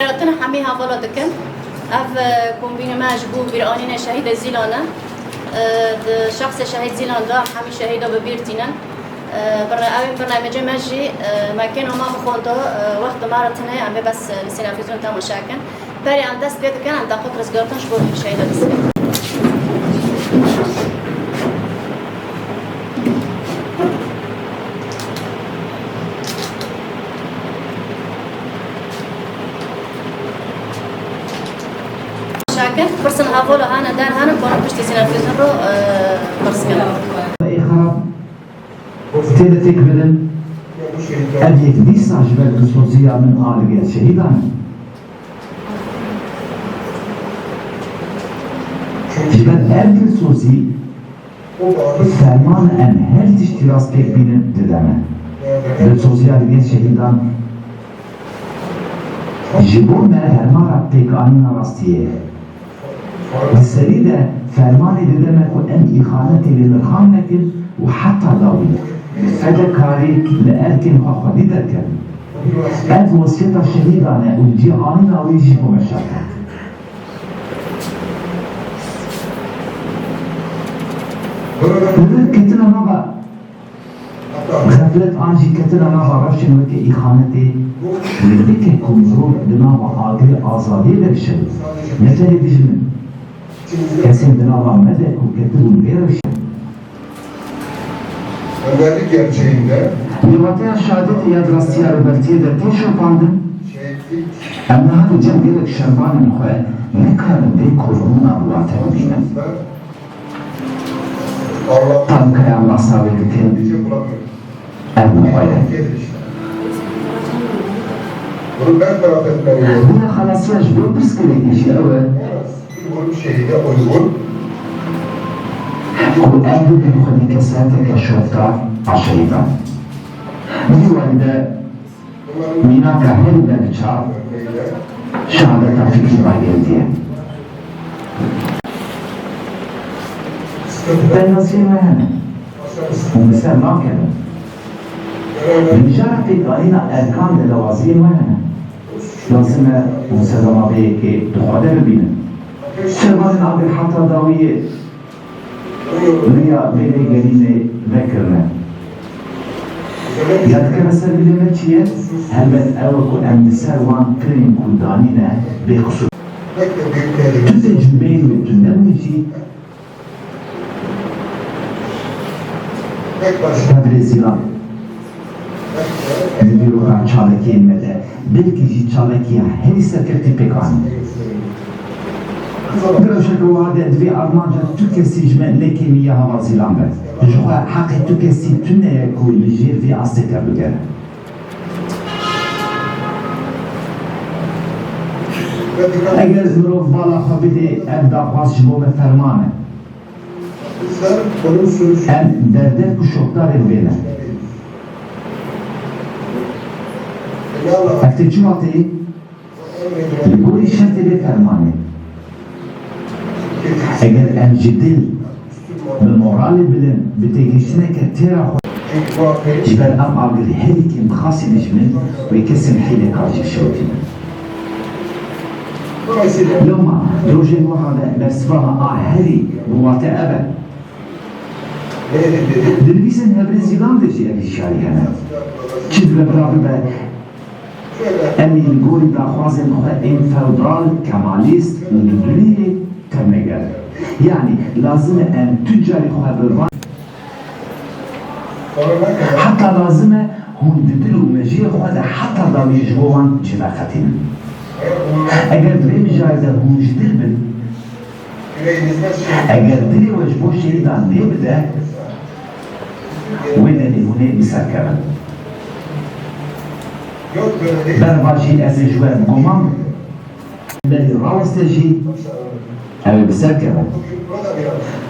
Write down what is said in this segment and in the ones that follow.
راتنا حميها بلدكن اف كومبينماج بو بيرانينا شهيد زيلانا شخص شهيد زيلان دا حمي شهيدا ببيرتينا برنامج ماجي ما كانوا ما بخونتو وقت مارتنا عم بس السينافيزون تاع مشاكل بري عند دست بيت كان عند قطر سجارتن شبو شهيدا بس برسن هافولا هانا دار هانا كونو بشتي سينافيزون رو برسكنا تيلتك بدن أبيك ديسا جبال السوزية من آلقية شهيدان جبال أبيك السوزي فرمان أم هل تشتراس بيك بينن ددامة السوزية آلقية شهيدان جبون ما هرمارا بيك آنينا راستيه السريدة فرماني ددامة أم إخانتي للخانة وحتى داوية هذا كاري لأركن خاخدي دركن أد وصية الشهيدانة والجيعاننا ويجيبوا مشاكل لذلك كتنا نبا غفلت آنجي كتنا نبا رشن وكي إخانتي لذلك كمزور بنابا آقل آزادي درشن نتالي بجمن كسين بنابا مدك وكتبون بيرشن Özellik gerçeğinde Livataya şehadeti yadrastiya Robertiye de teşopandım. Ama hadi cem gerek şerbanın hoye ne kadar bir korunun avlatı binem. Tam kayam masavetikin evne hoye. Bunu ben taraf etmeliyim. Buna halasiyaj bu pıskelik işi evet. Bu şehide uygun. وأهل بخدي كساتك الشرطة عشيطة بيوالده ميناك هل بلشار شهادة فكري باقيلتية بنظير مهنة ومثال ما كان بمجارة في قائنا أركان لوازير مهنة لازم ومسلمة بيكي تخوضة ببينة شرمان العبر حتى داوية Rüya beni geline bekirne. Yadka mesel bilime çiye, hemen evku emdisel van krin kuldanine bir kusur. Tüze cümbeyi ve tündemnici, Brezilan. Bir oran çalaki inmede, belki çalaki her isterketi pekani. Grășă că o ade dvi armanja tuke si jmenle kemiya hava zilambe. Joa haqi tuke si tune ku lijir vi asteker bugere. Eger zmirov bala xabide ev daxwaz ji bo me fermane. Em derde ku şokdarên vêne. Efte çuvatê li gorî şertê vê fermanê. Eğer em ciddi ve morali bilen bitegeçine ketera jibel am agri helikim khasilijmin ve kesin hile karşı şotin. Loma rojen wahada mesfaha aheri muwate ebe. Dilvisen hebrezilan deji evi şarihane. Çizle beraber emin gori da khwazin en feudal kemalist unduniye temegel. Yani lazım en tüccari haber hatta lazım hundidil meciye xwada hatta da yejvovan cinaxatin. Eğer dili mücadele hundidil bin eğer dili vejbo şeydan ne bide wedeni hune misakara berbaji ezejwen gomam beli rawasteji ev biserkara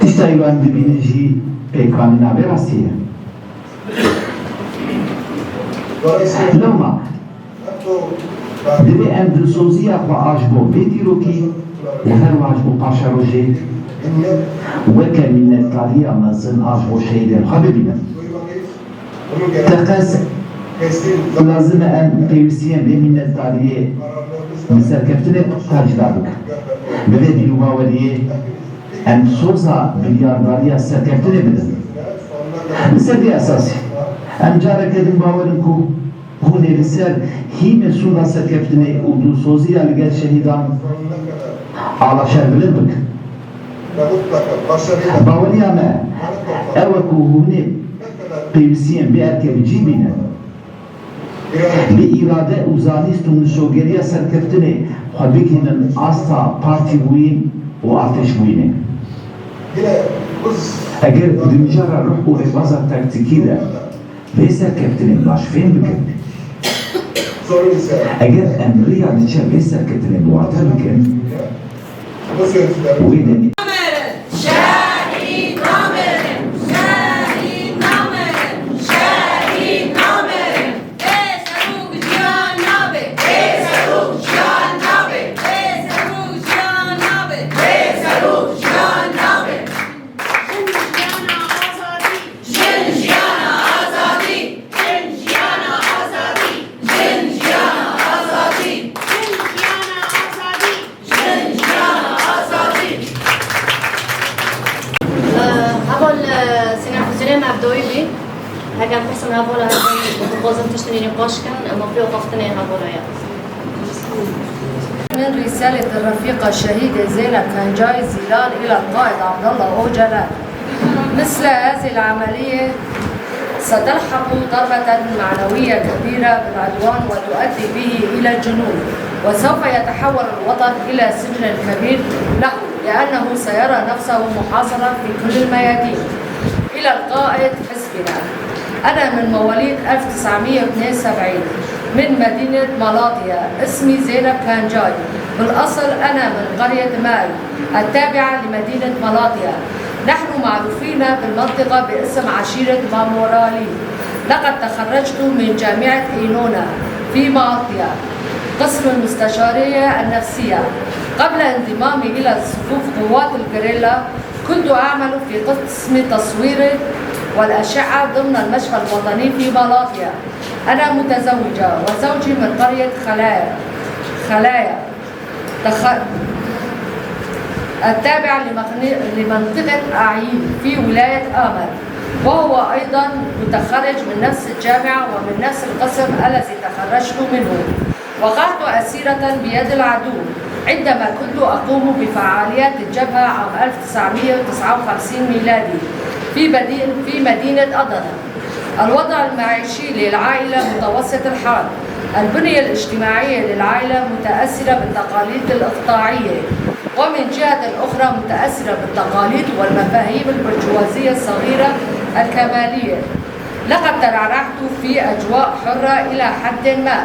tiştayvan dibinici pekanina verasiye lama dili endülsoziya ve ajbo bediroki ve her ajbo paşaroje ve keminnetariya mazın ajbo şeyler habibine tekas teslim لازم أن تيوسيان بين التاريخ مثل كفتنة تاجدارك بدأ دلوقتي أن سوزا ملياردارية سكفتنة بدن مثل دي أساسي أن جارك دم باورنكو هون لسر هي مسؤول سكفتنة ودو سوزي على جال شهيدان على شربلن بك باوري أما أوكو هون تيوسيان بأركب جيبنا لإرادة وزانيست ومشوغرية سركفتنة خبيكين أستا بارتي وين وآتش وينه اگر دنجارة روح و حفاظة تاكتيكي ده ليس سركفتنة باش فين بكن اگر امريا نشر ليس سركفتنة بواتر بكن وين هاجم حسن هابولا متقوزن تشتني نقاش كان مفروض وقفتني هابولا يا من رسالة الرفيقة الشهيدة زينب كانجاي زيلان إلى القائد عبد الله أوجلان. مثل هذه العملية ستلحق ضربة معنوية كبيرة بالعدوان وتؤدي به إلى الجنون، وسوف يتحول الوطن إلى سجن كبير له لأنه سيرى نفسه محاصرا في كل الميادين. إلى القائد حزبنا: أنا من مواليد 1972 من مدينة مالاطيا، اسمي زينب كانجاي، بالأصل أنا من قرية ماي التابعة لمدينة مالاطيا. نحن معروفين بالمنطقة باسم عشيرة مامورالي. لقد تخرجت من جامعة إينونا في مالاطيا قسم المستشارية النفسية. قبل انضمامي إلى صفوف قوات الجريلا كنت أعمل في قسم تصوير والأشعة ضمن المشفى الوطني في مالاطيا. أنا متزوجة وزوجي من قرية خلايا التابعة لمنطقة أعين في ولاية آمل، وهو أيضا متخرج من نفس الجامعة ومن نفس القسم الذي تخرجت منه. وقعت أسيرة بيد العدو عندما كنت أقوم بفعاليات الجبهة عام 1959 ميلادي في مدينة أدنى. الوضع المعيشي للعائلة متوسط الحال. البنية الاجتماعية للعائلة متأثرة بالتقاليد الإقطاعية، ومن جهة أخرى متأثرة بالتقاليد والمفاهيم البرجوازية الصغيرة الكمالية. لقد ترعرعت في أجواء حرة إلى حد ما.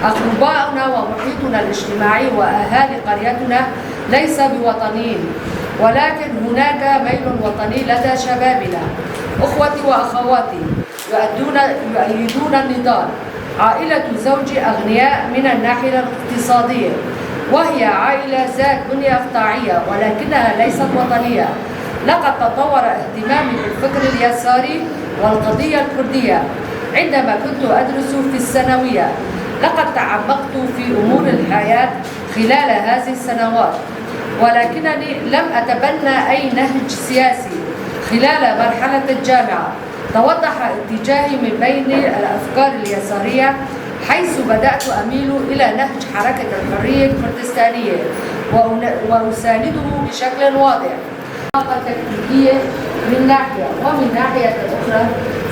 أقرباؤنا ومحيطنا الاجتماعي وأهالي قريتنا ليس بوطنيين، ولكن هناك ميل وطني لدى شبابنا. أخوتي وأخواتي يؤيدون النضال. عائلة زوجي أغنياء من الناحية الاقتصادية، وهي عائلة ذات بنية إقطاعية ولكنها ليست وطنية. لقد تطور اهتمامي بالفكر اليساري والقضية الكردية عندما كنت أدرس في الثانوية. لقد تعمقت في أمور الحياة خلال هذه السنوات، ولكنني لم أتبنى أي نهج سياسي. خلال مرحلة الجامعة توضح اتجاهي من بين الأفكار اليسارية، حيث بدأت أميل إلى نهج حركة الحرية الكردستانية وأسانده بشكل واضح. تكتيكية من ناحية، ومن ناحية أخرى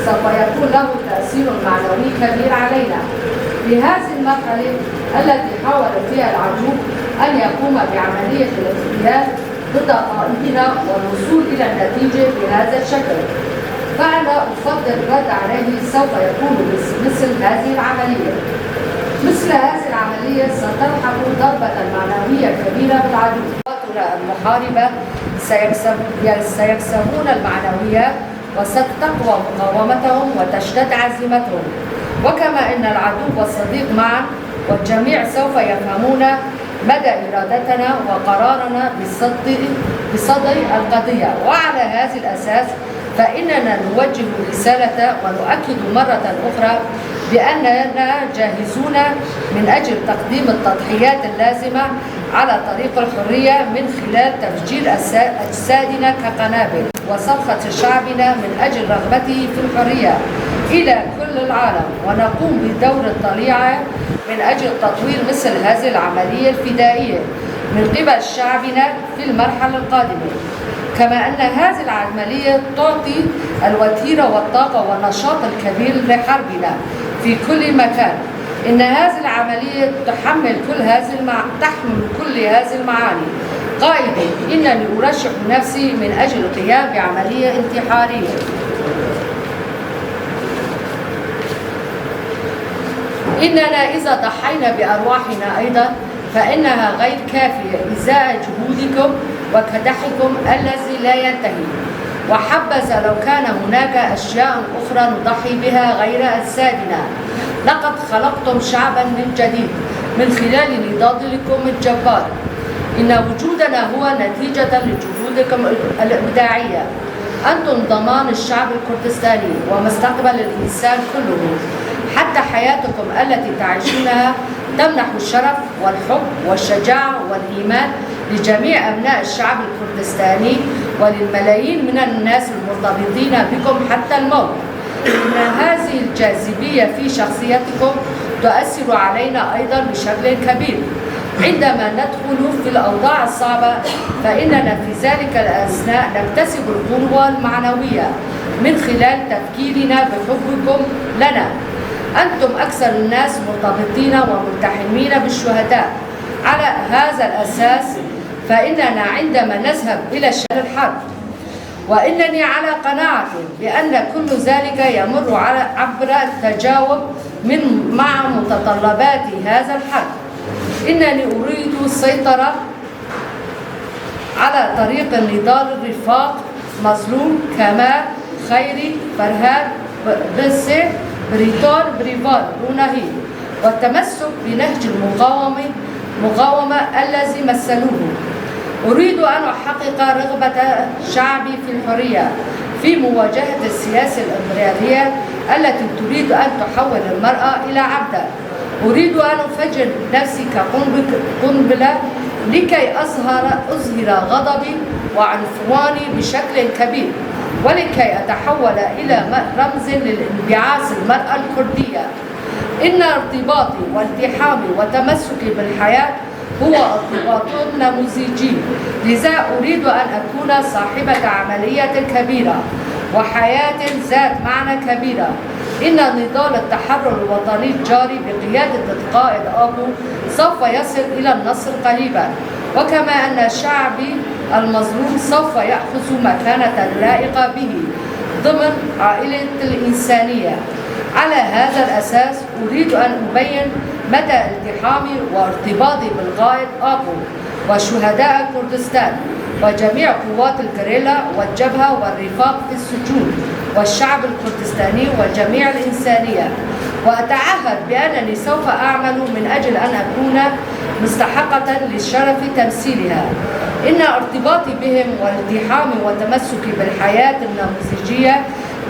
سوف يكون له تأثير معنوي كبير علينا. في هذه المرحلة التي حاول فيها العدو أن يقوم بعملية الاغتيال ضد قائدنا والوصول إلى النتيجة بهذا الشكل، فأنا أفضل الرد عليه سوف يكون مثل هذه العملية. مثل هذه العملية ستلحق ضربة معنوية كبيرة بالعدو. قواتنا المحاربة سيكسبون المعنويات وستقوى مقاومتهم وتشتد عزيمتهم، وكما أن العدو والصديق معا، والجميع سوف يفهمون مدى إرادتنا وقرارنا بصدد القضية. وعلى هذا الأساس فإننا نوجه رسالة ونؤكد مرة أخرى بأننا جاهزون من أجل تقديم التضحيات اللازمة على طريق الحرية من خلال تفجير أجسادنا كقنابل وصرخة شعبنا من أجل رغبته في الحرية إلى كل العالم، ونقوم بدور الطليعة من أجل تطوير مثل هذه العملية الفدائية من قبل شعبنا في المرحلة القادمة. كما أن هذه العملية تعطي الوتيرة والطاقة والنشاط الكبير لحربنا في كل مكان. إن هذه العملية تحمل كل هذه المعاني، قائلا إنني أرشح نفسي من أجل القيام بعملية انتحارية. إننا إذا ضحينا بأرواحنا أيضا فإنها غير كافية إزاء جهودكم وكدحكم الذي لا ينتهي. وحبذا لو كان هناك أشياء أخرى نضحي بها غير أجسادنا. لقد خلقتم شعبا من جديد من خلال نضالكم الجبار. إن وجودنا هو نتيجة لجهودكم الإبداعية. أنتم ضمان الشعب الكردستاني ومستقبل الإنسان كله. حتى حياتكم التي تعيشونها تمنح الشرف والحب والشجاعة والإيمان لجميع أبناء الشعب الكردستاني وللملايين من الناس المرتبطين بكم حتى الموت. إن هذه الجاذبية في شخصيتكم تؤثر علينا أيضا بشكل كبير. عندما ندخل في الأوضاع الصعبة فإننا في ذلك الأثناء نكتسب القوة المعنوية من خلال تفكيرنا بحبكم لنا. أنتم أكثر الناس مرتبطين وملتحمين بالشهداء. على هذا الأساس فإننا عندما نذهب إلى الحرب، وإنني على قناعة بأن كل ذلك يمر عبر التجاوب مع متطلبات هذا الحرب. إنني أريد السيطرة على طريق النضال الرفاق مظلوم كمال خيري فرهاد بسي بريتور بريفال روناهي، والتمسك بنهج المقاومة الذي مثلوه. أريد أن أحقق رغبة شعبي في الحرية في مواجهة السياسة الإمبريالية التي تريد أن تحول المرأة إلى عبدة. أريد أن أفجر نفسي كقنبلة لكي أظهر غضبي وعنفواني بشكل كبير، ولكي أتحول إلى رمز للانبعاث المرأة الكردية. إن ارتباطي والتحامي وتمسكي بالحياة هو ارتباط نموذجي، لذا أريد أن أكون صاحبة عملية كبيرة وحياة ذات معنى كبيرة. إن نضال التحرر الوطني الجاري بقيادة القائد أبو سوف يصل إلى النصر قريبا، وكما أن شعبي المظلوم سوف يأخذ مكانة لائقة به ضمن عائلة الإنسانية. على هذا الأساس أريد أن أبين مدى التحامي وارتباطي بالقائد أبو وشهداء كردستان وجميع قوات الجريلا والجبهة والرفاق في السجون والشعب الكردستاني وجميع الإنسانية. وأتعهد بأنني سوف أعمل من أجل أن أكون مستحقة للشرف تمثيلها. إن ارتباطي بهم والتحامي وتمسكي بالحياة النموذجية،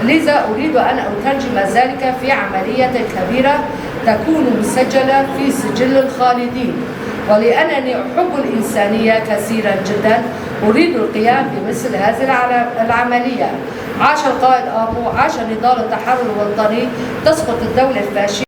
لذا أريد أن أترجم ذلك في عملية كبيرة تكون مسجلة في سجل الخالدين. ولأنني أحب الإنسانية كثيرا جدا أريد القيام بمثل هذه العملية. عاش القائد أبو، عاش نضال التحرر الوطني، تسقط الدولة الفاشية.